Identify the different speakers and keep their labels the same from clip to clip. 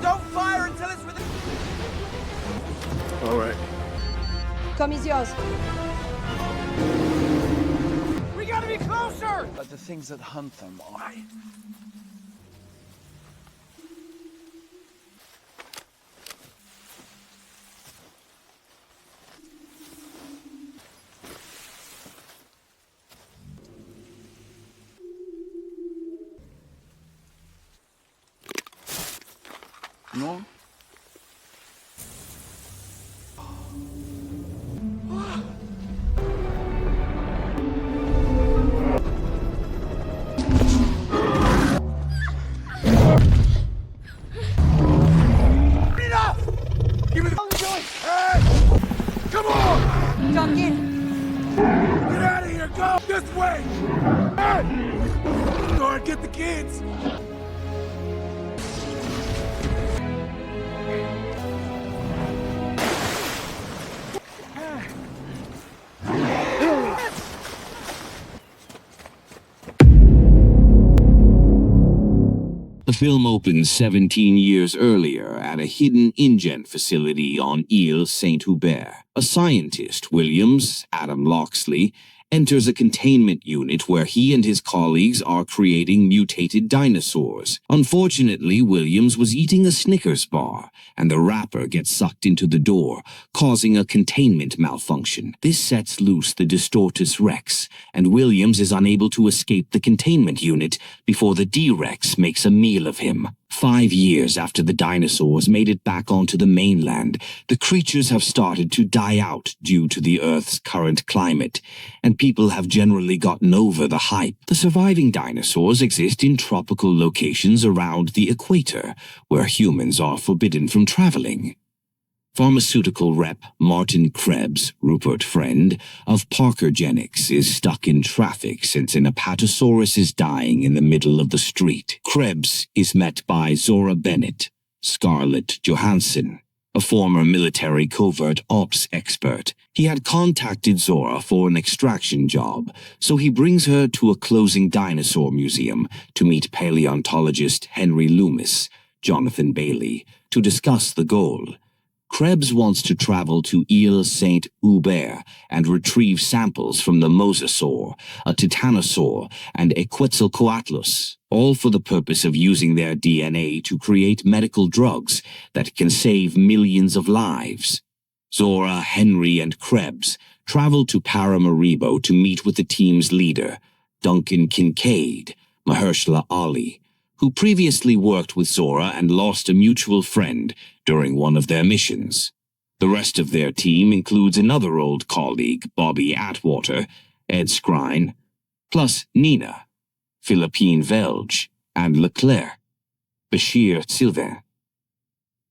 Speaker 1: Don't fire until it's within.
Speaker 2: All right.
Speaker 3: Come is yours.
Speaker 1: We gotta be closer! But the things that hunt them are. No?
Speaker 3: Duncan!
Speaker 1: Get out of here! Go! This way! Hey! Lord, get the kids!
Speaker 4: The film opens 17 years earlier at a hidden InGen facility on Ile Saint-Hubert. A scientist, Williams, Adam Loxley, enters a containment unit where he and his colleagues are creating mutated dinosaurs. Unfortunately, Williams was eating a Snickers bar, and the wrapper gets sucked into the door, causing a containment malfunction. This sets loose the Distortus Rex, and Williams is unable to escape the containment unit before the D-Rex makes a meal of him. 5 years after the dinosaurs made it back onto the mainland, the creatures have started to die out due to the Earth's current climate, and people have generally gotten over the hype. The surviving dinosaurs exist in tropical locations around the equator, where humans are forbidden from traveling. Pharmaceutical rep Martin Krebs, Rupert Friend, of Parkergenics, is stuck in traffic since an Apatosaurus is dying in the middle of the street. Krebs is met by Zora Bennett, Scarlett Johansson, a former military covert ops expert. He had contacted Zora for an extraction job, so he brings her to a closing dinosaur museum to meet paleontologist Henry Loomis, Jonathan Bailey, to discuss the goal. Krebs wants to travel to Ile Saint-Hubert and retrieve samples from the Mosasaur, a Titanosaur, and a Quetzalcoatlus, all for the purpose of using their DNA to create medical drugs that can save millions of lives. Zora, Henry, and Krebs travel to Paramaribo to meet with the team's leader, Duncan Kincaid, Mahershala Ali, who previously worked with Zora and lost a mutual friend during one of their missions. The rest of their team includes another old colleague, Bobby Atwater, Ed Skrine, plus Nina, Philippine Velge, and Leclerc, Bashir Sylvain.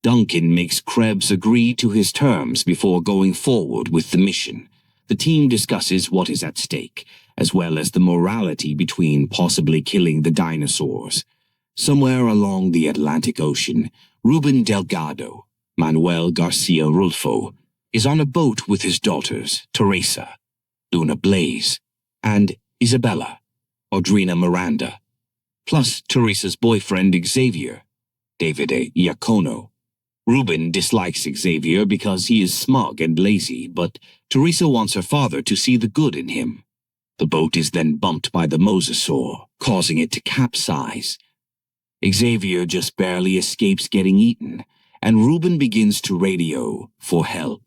Speaker 4: Duncan makes Krebs agree to his terms before going forward with the mission. The team discusses what is at stake, as well as the morality between possibly killing the dinosaurs. Somewhere along the Atlantic Ocean, Ruben Delgado, Manuel Garcia Rulfo, is on a boat with his daughters, Teresa, Luna Blaze, and Isabella, Audrina Miranda, plus Teresa's boyfriend Xavier, David Iacono. Ruben dislikes Xavier because he is smug and lazy, but Teresa wants her father to see the good in him. The boat is then bumped by the Mosasaur, causing it to capsize. Xavier just barely escapes getting eaten, and Ruben begins to radio for help.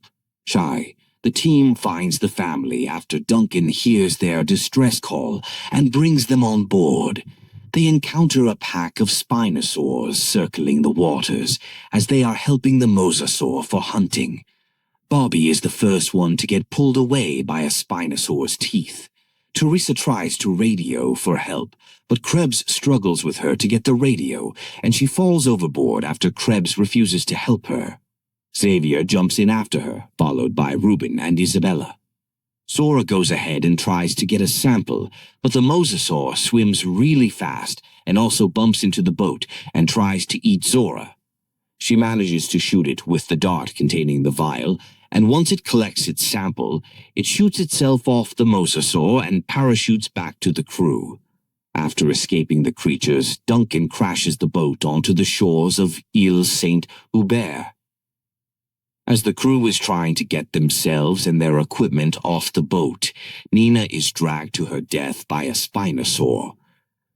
Speaker 4: Shy, the team finds the family after Duncan hears their distress call and brings them on board. They encounter a pack of Spinosaurs circling the waters as they are helping the Mosasaur for hunting. Bobby is the first one to get pulled away by a Spinosaur's teeth. Teresa tries to radio for help, but Krebs struggles with her to get the radio, and she falls overboard after Krebs refuses to help her. Xavier jumps in after her, followed by Ruben and Isabella. Zora goes ahead and tries to get a sample, but the Mosasaur swims really fast and also bumps into the boat and tries to eat Zora. She manages to shoot it with the dart containing the vial, and once it collects its sample, it shoots itself off the Mosasaur and parachutes back to the crew. After escaping the creatures, Duncan crashes the boat onto the shores of Ile Saint-Hubert. As the crew is trying to get themselves and their equipment off the boat, Nina is dragged to her death by a Spinosaur.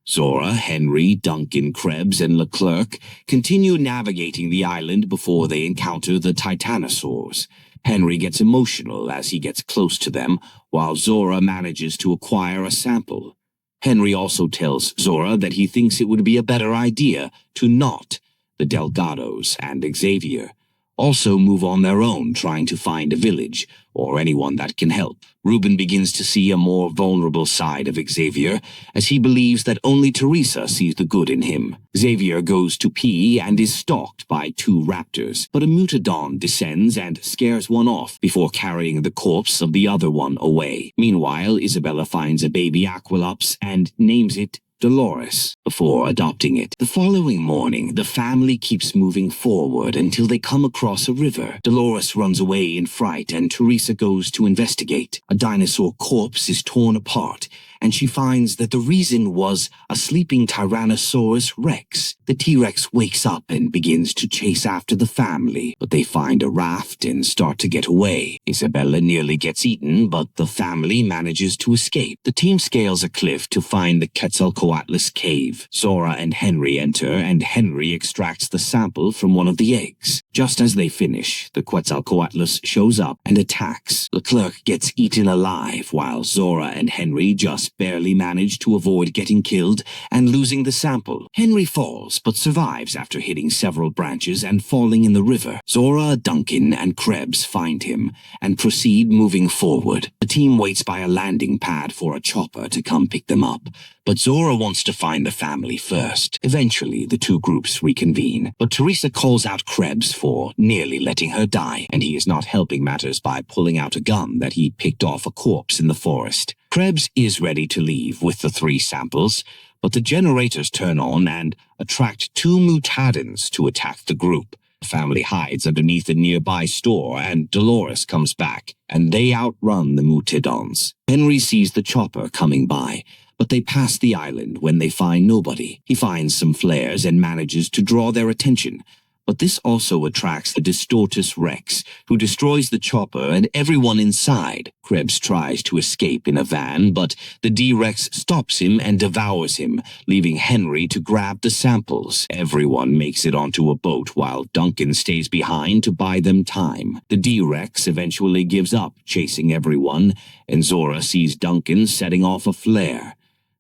Speaker 4: Zora, Henry, Duncan, Krebs, and Leclerc continue navigating the island before they encounter the Titanosaurs. Henry gets emotional as he gets close to them, while Zora manages to acquire a sample. Henry also tells Zora that he thinks it would be a better idea to not the Delgados and Xavier also move on their own, trying to find a village or anyone that can help. Ruben begins to see a more vulnerable side of Xavier, as he believes that only Teresa sees the good in him. Xavier goes to pee and is stalked by 2 raptors, but a Mutadon descends and scares one off before carrying the corpse of the other one away. Meanwhile, Isabella finds a baby Aqualops and names it Dolores before adopting it. The following morning, the family keeps moving forward until they come across a river. Dolores runs away in fright and Teresa goes to investigate. A dinosaur corpse is torn apart, and she finds that the reason was a sleeping Tyrannosaurus Rex. The T-Rex wakes up and begins to chase after the family, but they find a raft and start to get away. Isabella nearly gets eaten, but the family manages to escape. The team scales a cliff to find the Quetzalcoatlus cave. Zora and Henry enter, and Henry extracts the sample from one of the eggs. Just as they finish, the Quetzalcoatlus shows up and attacks. Leclerc gets eaten alive, while Zora and Henry just barely manage to avoid getting killed and losing the sample. Henry falls, but survives after hitting several branches and falling in the river. Zora, Duncan, and Krebs find him and proceed moving forward. The team waits by a landing pad for a chopper to come pick them up, but Zora wants to find the family first. Eventually, the 2 groups reconvene, but Teresa calls out Krebs for nearly letting her die, and he is not helping matters by pulling out a gun that he picked off a corpse in the forest. Krebs is ready to leave with the 3 samples, but the generators turn on and attract 2 Mutadons to attack the group. The family hides underneath a nearby store, and Dolores comes back, and they outrun the Mutadons. Henry sees the chopper coming by, but they pass the island when they find nobody. He finds some flares and manages to draw their attention, but this also attracts the Distortus Rex, who destroys the chopper and everyone inside. Krebs tries to escape in a van, but the D-Rex stops him and devours him, leaving Henry to grab the samples. Everyone makes it onto a boat while Duncan stays behind to buy them time. The D-Rex eventually gives up chasing everyone, and Zora sees Duncan setting off a flare.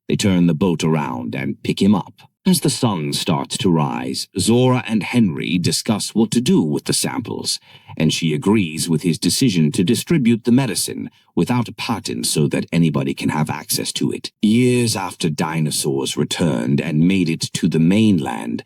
Speaker 4: They turn the boat around and pick him up. As the sun starts to rise, Zora and Henry discuss what to do with the samples, and she agrees with his decision to distribute the medicine without a patent so that anybody can have access to it. Years after dinosaurs returned and made it to the mainland,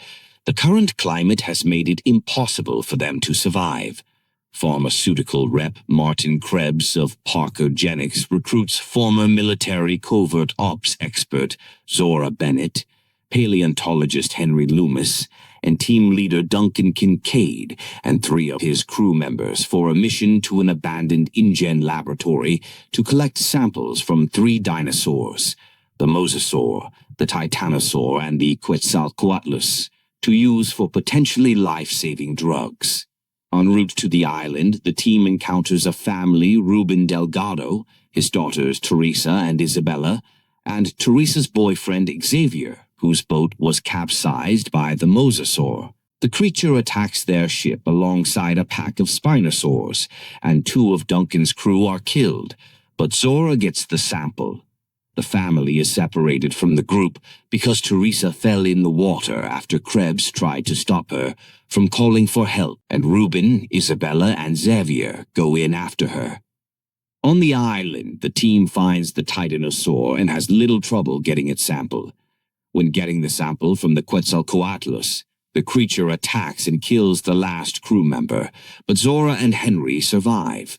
Speaker 4: the current climate has made it impossible for them to survive. Pharmaceutical rep Martin Krebs of Parkergenics recruits former military covert ops expert Zora Bennett, paleontologist Henry Loomis, and team leader Duncan Kincaid and 3 of his crew members for a mission to an abandoned InGen laboratory to collect samples from 3 dinosaurs, the Mosasaur, the Titanosaur, and the Quetzalcoatlus, to use for potentially life-saving drugs. En route to the island, the team encounters a family, Ruben Delgado, his daughters Teresa and Isabella, and Teresa's boyfriend Xavier, whose boat was capsized by the Mosasaur. The creature attacks their ship alongside a pack of Spinosaurs, and 2 of Duncan's crew are killed, but Zora gets the sample. The family is separated from the group because Teresa fell in the water after Krebs tried to stop her from calling for help, and Ruben, Isabella, and Xavier go in after her. On the island, the team finds the Titanosaur and has little trouble getting its sample. When getting the sample from the Quetzalcoatlus, the creature attacks and kills the last crew member, but Zora and Henry survive.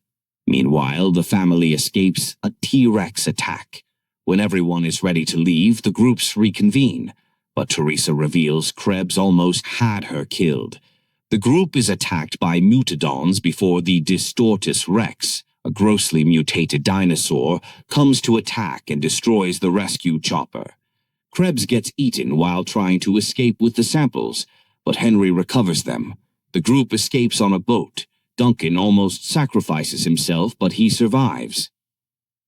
Speaker 4: Meanwhile, the family escapes a T-Rex attack. When everyone is ready to leave, the groups reconvene, but Teresa reveals Krebs almost had her killed. The group is attacked by Mutadons before the Distortus Rex, a grossly mutated dinosaur, comes to attack and destroys the rescue chopper. Krebs gets eaten while trying to escape with the samples, but Henry recovers them. The group escapes on a boat. Duncan almost sacrifices himself, but he survives.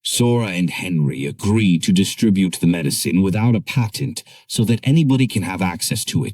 Speaker 4: Zora and Henry agree to distribute the medicine without a patent so that anybody can have access to it.